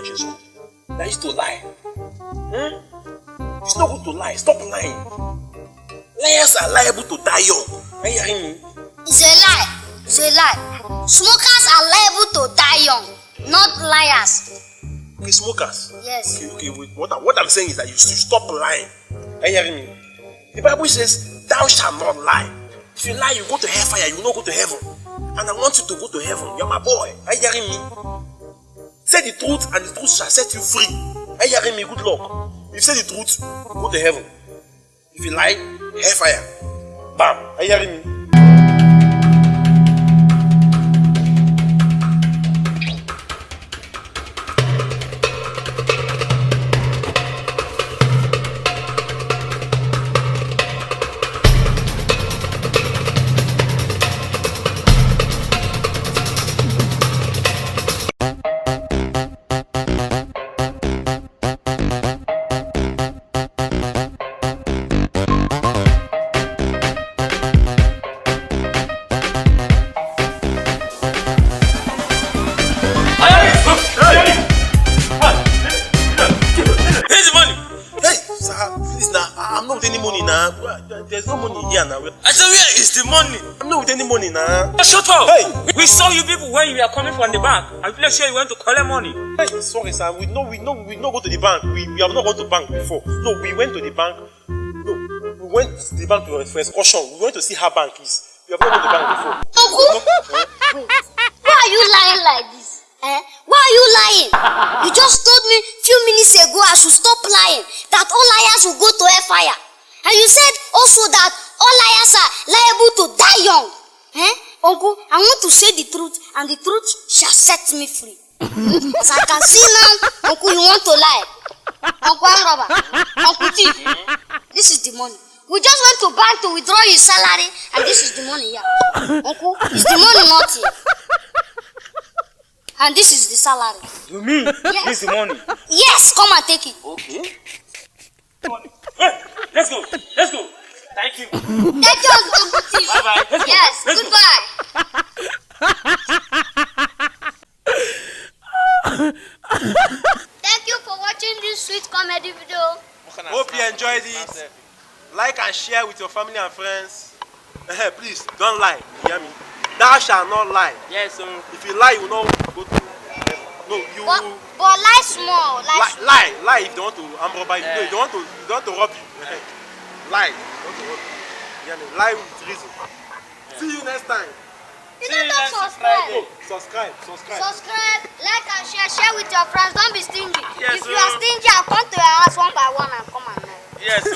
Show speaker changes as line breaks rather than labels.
much in school. That used to lie. It's not good to lie. Stop lying. Liars are liable to die young. Are you hearing me?
It's a lie. It's a lie. Smokers are liable to die young, not liars.
Okay, smokers.
Yes.
Okay. What I'm saying is that you should stop lying. Are you hearing me? The Bible says, "Thou shalt not lie." If you lie, you go to hellfire. You will not go to heaven. And I want you to go to heaven. You're my boy. Are you hearing me? Say the truth, and the truth shall set you free. Are you hearing me? Good luck. If you say the truth, go to heaven. If you lie, hellfire. Bam. Are you hearing me? I'm not with any money now. There's no money here now.
I said, where is the money?
I'm not with any money now.
Shut up!
Hey!
We saw you people when you were coming from the bank. I'm pretty sure you went to collect money.
Hey, sorry sir, we not go to the bank. We have not gone to bank before. No, we went to the bank. No, we went to the bank for excursion. We went to see how bank is. We have not gone to the bank before.
Uncle, why are you lying like this? Why are you lying? You just told me a few minutes ago I should stop lying, that all liars will go to hellfire. And you said also that all liars are liable to die young. Uncle, I want to say the truth, and the truth shall set me free. As I can see now, Uncle, you want to lie. Uncle Robber, Uncle Thief, this is the money. We just went to bank to withdraw your salary, and this is the money here. Uncle, is the money not here? And this is the salary.
You mean
Yes.
this is the money?
Yes, come and take it.
Okay. Hey, let's go. Let's go. Thank you.
Thank you, Uncle Thief.
Bye-bye. Let's go.
Yes,
Let's go.
goodbye. Thank you for watching this sweet comedy video.
Hope you enjoyed it. Like and share with your family and friends. Please, don't lie. You hear me? Thou shalt not lie.
Yes, sir.
If you lie, you will not go to heaven. No, you
But lie small.
lie if they want to rob you. No, if they want to rob you. Lie. They want to rob you. You hear me? Lie with reason. See you next time.
You don't subscribe.
Oh, subscribe.
Subscribe, like and share with your friends. Don't be stingy.
Yes,
if you are stingy, I'll come to your house one by one and come and lie.
Yes, sir.